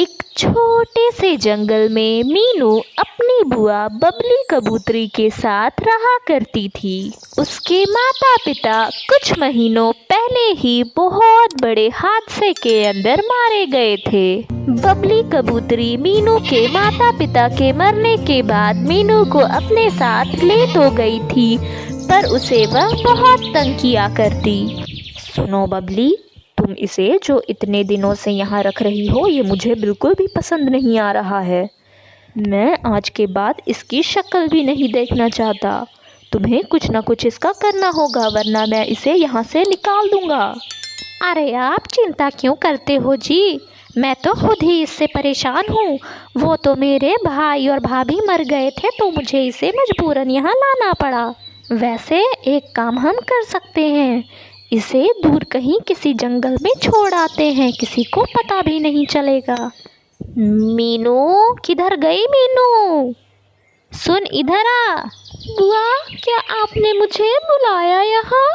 एक छोटे से जंगल में मीनू अपनी बुआ बबली कबूतरी के साथ रहा करती थी। उसके माता पिता कुछ महीनों पहले ही बहुत बड़े हादसे के अंदर मारे गए थे। बबली कबूतरी मीनू के माता पिता के मरने के बाद मीनू को अपने साथ ले तो गई थी, पर उसे वह बहुत तंग किया करती। सुनो बबली, तुम इसे जो इतने दिनों से यहाँ रख रही हो, ये मुझे बिल्कुल भी पसंद नहीं आ रहा है। मैं आज के बाद इसकी शक्ल भी नहीं देखना चाहता। तुम्हें कुछ ना कुछ इसका करना होगा, वरना मैं इसे यहाँ से निकाल दूँगा। अरे आप चिंता क्यों करते हो जी, मैं तो खुद ही इससे परेशान हूँ। वो तो मेरे भाई और भाभी मर गए थे, तो मुझे इसे मजबूरन यहाँ लाना पड़ा। वैसे एक काम हम कर सकते हैं, इसे दूर कहीं किसी जंगल में छोड़ आते हैं, किसी को पता भी नहीं चलेगा। मीनू, किधर गई मीनू? सुन, इधर आ। बुआ, क्या आपने मुझे बुलाया यहाँ?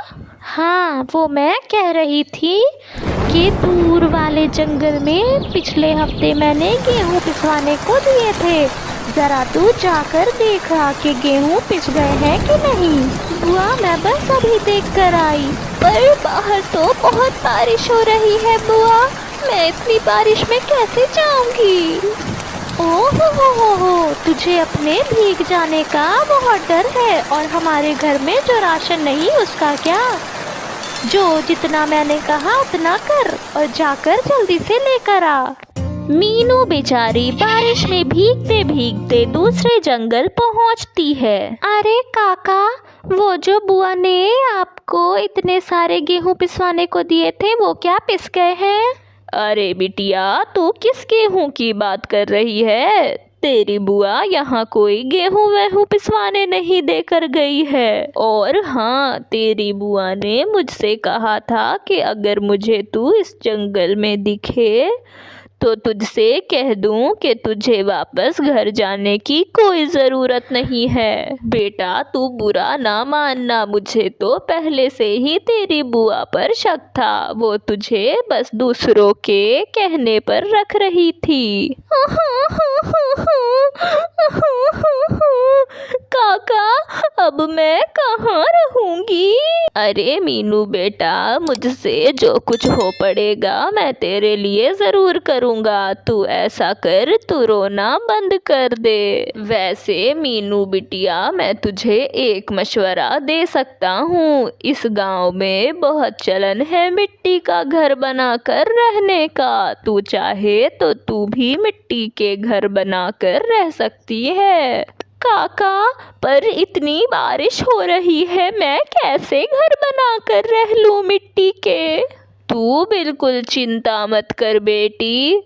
हाँ, वो मैं कह रही थी कि दूर वाले जंगल में पिछले हफ्ते मैंने गेहूँ पिसवाने को दिए थे। ज़रा तू जाकर देख रहा कि गेहूँ पिस गए हैं कि नहीं। बुआ, मैं बस अभी देख कर आई, पर बाहर तो बहुत बारिश हो रही है बुआ, मैं इतनी बारिश में कैसे जाऊंगी? ओहो, तुझे अपने भीग जाने का बहुत डर है। और हमारे घर में जो राशन नहीं, उसका क्या? जो जितना मैंने कहा उतना कर और जाकर जल्दी से लेकर आ। मीनू बेचारी बारिश में भीगते भीगते दूसरे जंगल पहुंचती है। अरे काका, वो जो बुआ ने आपको इतने सारे गेहूं पिसवाने को दिए थे, वो क्या पिस गए हैं? अरे बिटिया, तू किस गेहूं की बात कर रही है? तेरी बुआ यहाँ कोई गेहूं वेहूं पिसवाने नहीं देकर गई है। और हाँ, तेरी बुआ ने मुझसे कहा था कि अगर मुझे तू इस जंगल में दिखे तो तुझसे कह दूं कि तुझे वापस घर जाने की कोई ज़रूरत नहीं है। बेटा, तू बुरा ना मानना, मुझे तो पहले से ही तेरी बुआ पर शक था। वो तुझे बस दूसरों के कहने पर रख रही थी। काका, अब मैं कहाँ रहूंगी? अरे मीनू बेटा, मुझसे जो कुछ हो पड़ेगा मैं तेरे लिए ज़रूर करूँगा। तू ऐसा कर, तू रोना बंद कर दे। वैसे मीनू बिटिया, मैं तुझे एक मशवरा दे सकता हूँ। इस गांव में बहुत चलन है मिट्टी का घर बनाकर रहने का। तू चाहे तो तू भी मिट्टी के घर बनाकर रह सकती है। काका, पर इतनी बारिश हो रही है, मैं कैसे घर बनाकर रह लूं मिट्टी के? तू बिल्कुल चिंता मत कर बेटी,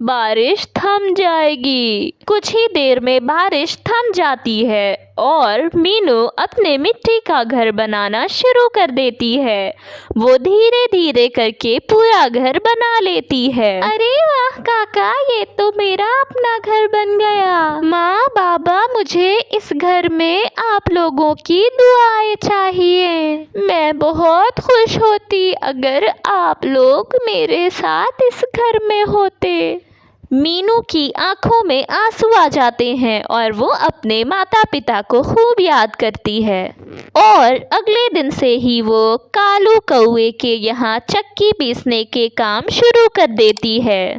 बारिश थम जाएगी। कुछ ही देर में बारिश थम जाती है और मीनू अपने मिट्टी का घर बनाना शुरू कर देती है। वो धीरे धीरे करके पूरा घर बना लेती है। अरे वाह काका, ये तो मेरा अपना घर बन गया। माँ बाबा, मुझे इस घर में आप लोगों की दुआएं चाहिए। मैं बहुत खुश होती अगर आप लोग मेरे साथ इस घर में होते। मीनू की आंखों में आंसू आ जाते हैं और वो अपने माता पिता को खूब याद करती है। और अगले दिन से ही वो कालू कौवे के यहाँ चक्की पीसने के काम शुरू कर देती है।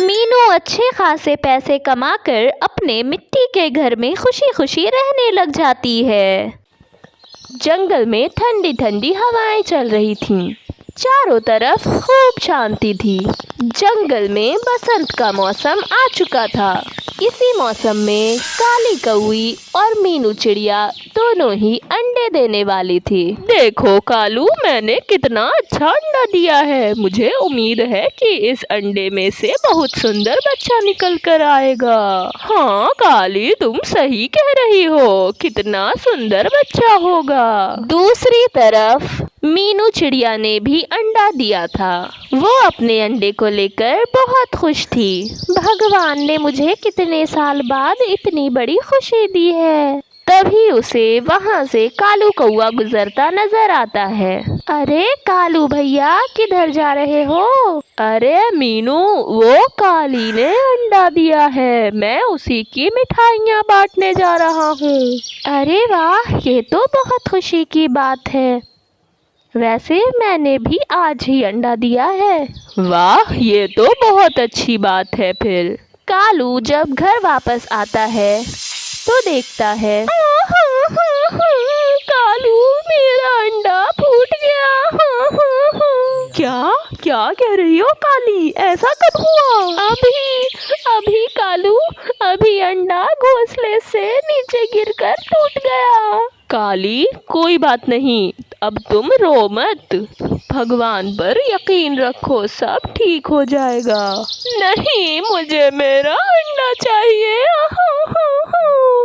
मीनू अच्छे खासे पैसे कमाकर अपने मिट्टी के घर में खुशी खुशी रहने लग जाती है। जंगल में ठंडी ठंडी हवाएं चल रही थीं। चारों तरफ खूब शांति थी। जंगल में बसंत का मौसम आ चुका था। इसी मौसम में काली कौवी और मीनू चिड़िया दोनों ही अंडे देने वाली थी। देखो कालू, मैंने कितना अच्छा अंडा दिया है। मुझे उम्मीद है कि इस अंडे में से बहुत सुंदर बच्चा निकल कर आएगा। हाँ काली, तुम सही कह रही हो, कितना सुंदर बच्चा होगा। दूसरी तरफ मीनू चिड़िया ने भी अंडा दिया था। वो अपने अंडे को लेकर बहुत खुश थी। भगवान ने मुझे कितने साल बाद इतनी बड़ी खुशी दी है। तभी उसे वहां से कालू कौआ गुजरता नजर आता है। अरे कालू भैया, किधर जा रहे हो? अरे मीनू, वो काली ने अंडा दिया है, मैं उसी की मिठाइयाँ बांटने जा रहा हूँ। अरे वाह, ये तो बहुत खुशी की बात है। वैसे मैंने भी आज ही अंडा दिया है। वाह, ये तो बहुत अच्छी बात है। फिर कालू जब घर वापस आता है तो देखता है, कालू, मेरा अंडा फूट गया। क्या क्या कह रही हो काली, ऐसा कब हुआ? अभी कालू, अभी अंडा घोंसले से नीचे गिरकर टूट गया। काली, कोई बात नहीं, अब तुम रो मत, भगवान पर यकीन रखो, सब ठीक हो जाएगा। नहीं, मुझे मेरा अंडा चाहिए।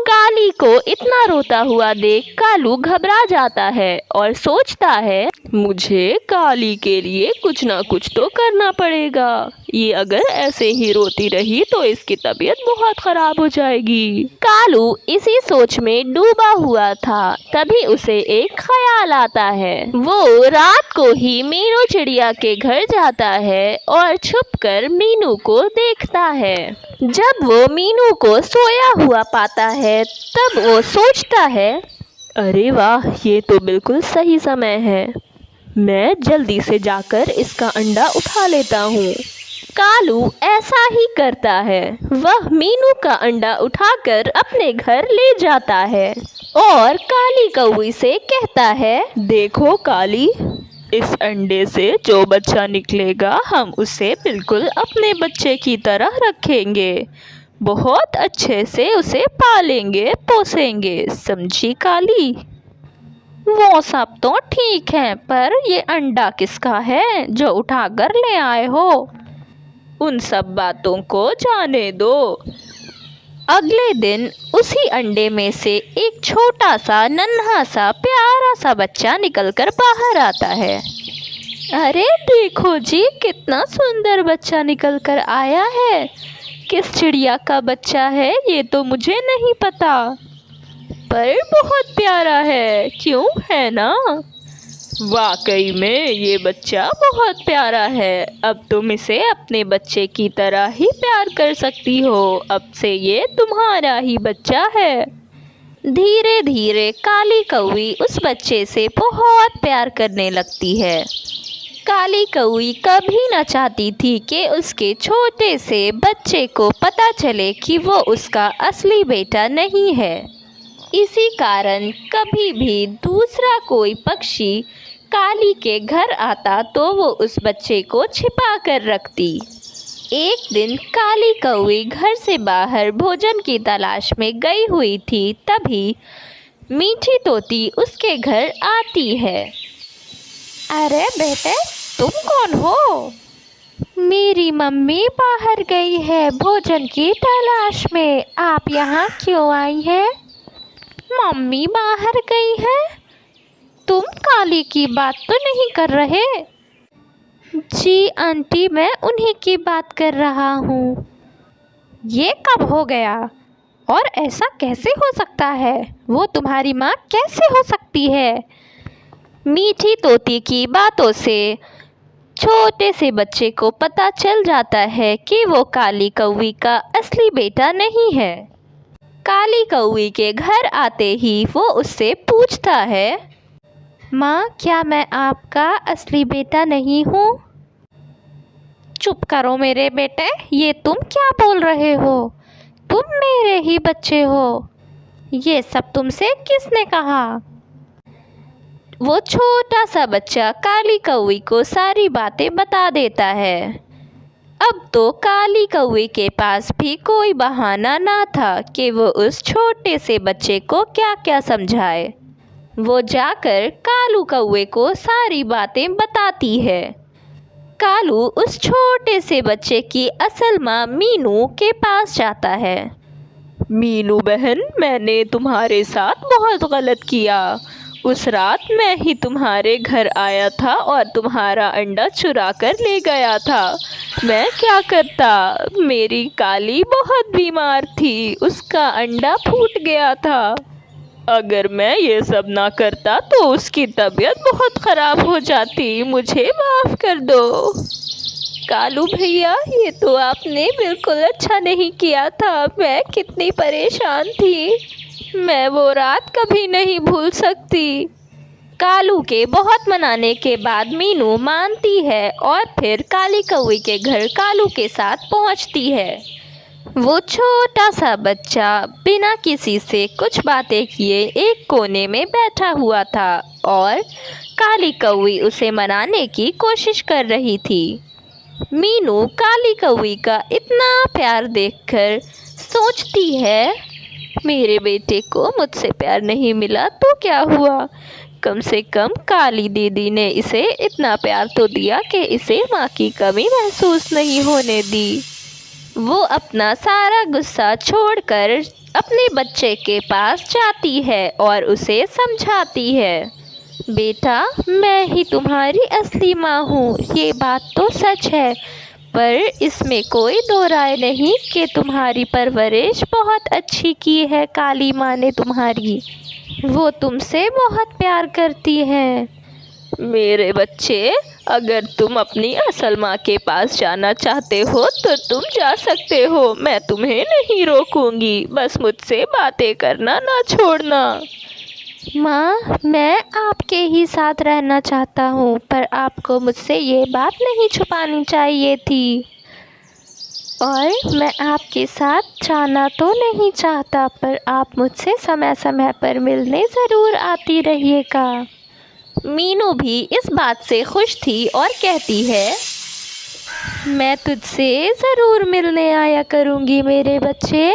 काली को इतना रोता हुआ देख कालू घबरा जाता है और सोचता है, मुझे काली के लिए कुछ ना कुछ तो करना पड़ेगा। ये अगर ऐसे ही रोती रही तो इसकी तबीयत बहुत खराब हो जाएगी। कालू इसी सोच में डूबा हुआ था, तभी उसे एक ख्याल आता है। वो रात को ही मीनू चिड़िया के घर जाता है और छुपकर मीनू को देखता है। जब वो मीनू को सोया हुआ पाता है तब वो सोचता है, अरे वाह, ये तो बिल्कुल सही समय है, मैं जल्दी से जाकर इसका अंडा उठा लेता हूँ। कालू ऐसा ही करता है। वह मीनू का अंडा उठाकर अपने घर ले जाता है और काली कौवी से कहता है, देखो काली, इस अंडे से जो बच्चा निकलेगा हम उसे बिल्कुल अपने बच्चे की तरह रखेंगे, बहुत अच्छे से उसे पालेंगे पोसेंगे, समझी काली? वो सब तो ठीक है, पर ये अंडा किसका है जो उठाकर ले आए हो? उन सब बातों को जाने दो। अगले दिन उसी अंडे में से एक छोटा सा नन्हा सा प्यारा सा बच्चा निकलकर बाहर आता है। अरे देखो जी, कितना सुंदर बच्चा निकलकर आया है। किस चिड़िया का बच्चा है ये तो मुझे नहीं पता, पर बहुत प्यारा है, क्यों है ना? वाकई में ये बच्चा बहुत प्यारा है। अब तुम इसे अपने बच्चे की तरह ही प्यार कर सकती हो, अब से ये तुम्हारा ही बच्चा है। धीरे धीरे काली कौवी उस बच्चे से बहुत प्यार करने लगती है। काली कौवी कभी न चाहती थी कि उसके छोटे से बच्चे को पता चले कि वो उसका असली बेटा नहीं है। इसी कारण कभी भी दूसरा कोई पक्षी काली के घर आता तो वो उस बच्चे को छिपा कर रखती। एक दिन काली कौवी घर से बाहर भोजन की तलाश में गई हुई थी, तभी मीठी तोती उसके घर आती है। अरे बेटे, तुम कौन हो? मेरी मम्मी बाहर गई है भोजन की तलाश में, आप यहाँ क्यों आई हैं? मम्मी बाहर गई है? तुम काली की बात तो नहीं कर रहे? जी आंटी, मैं उन्हीं की बात कर रहा हूँ। ये कब हो गया और ऐसा कैसे हो सकता है? वो तुम्हारी माँ कैसे हो सकती है? मीठी तोती की बातों से छोटे से बच्चे को पता चल जाता है कि वो काली कौवी का असली बेटा नहीं है। काली कौवी के घर आते ही वो उससे पूछता है, माँ, क्या मैं आपका असली बेटा नहीं हूँ? चुप करो मेरे बेटे, ये तुम क्या बोल रहे हो? तुम मेरे ही बच्चे हो। ये सब तुमसे किसने कहा? वो छोटा सा बच्चा काली कौवी को सारी बातें बता देता है। अब तो काली कौवी के पास भी कोई बहाना ना था कि वो उस छोटे से बच्चे को क्या क्या समझाए। वो जाकर कालू कौवे को सारी बातें बताती है। कालू उस छोटे से बच्चे की असल माँ मीनू के पास जाता है। मीनू बहन, मैंने तुम्हारे साथ बहुत गलत किया। उस रात मैं ही तुम्हारे घर आया था और तुम्हारा अंडा चुरा कर ले गया था। मैं क्या करता, मेरी काली बहुत बीमार थी, उसका अंडा फूट गया था। अगर मैं ये सब ना करता तो उसकी तबीयत बहुत ख़राब हो जाती। मुझे माफ़ कर दो। कालू भैया, ये तो आपने बिल्कुल अच्छा नहीं किया था। मैं कितनी परेशान थी। मैं वो रात कभी नहीं भूल सकती। कालू के बहुत मनाने के बाद मीनू मानती है और फिर काली कौवे के घर कालू के साथ पहुंचती है। वो छोटा सा बच्चा बिना किसी से कुछ बातें किए एक कोने में बैठा हुआ था और काली कौवी उसे मनाने की कोशिश कर रही थी। मीनू काली कौवी का इतना प्यार देखकर सोचती है, मेरे बेटे को मुझसे प्यार नहीं मिला तो क्या हुआ, कम से कम काली दीदी ने इसे इतना प्यार तो दिया कि इसे माँ की कमी महसूस नहीं होने दी। वो अपना सारा गुस्सा छोड़कर अपने बच्चे के पास जाती है और उसे समझाती है, बेटा, मैं ही तुम्हारी असली माँ हूँ, ये बात तो सच है, पर इसमें कोई दो राय नहीं कि तुम्हारी परवरिश बहुत अच्छी की है काली माँ ने तुम्हारी। वो तुमसे बहुत प्यार करती है। मेरे बच्चे, अगर तुम अपनी असल माँ के पास जाना चाहते हो तो तुम जा सकते हो, मैं तुम्हें नहीं रोकूंगी, बस मुझसे बातें करना ना छोड़ना। माँ, मैं आपके ही साथ रहना चाहता हूँ, पर आपको मुझसे ये बात नहीं छुपानी चाहिए थी। और मैं आपके साथ जाना तो नहीं चाहता, पर आप मुझसे समय समय पर मिलने ज़रूर आती रहिएगा। मीनू भी इस बात से खुश थी और कहती है, मैं तुझसे ज़रूर मिलने आया करूँगी मेरे बच्चे।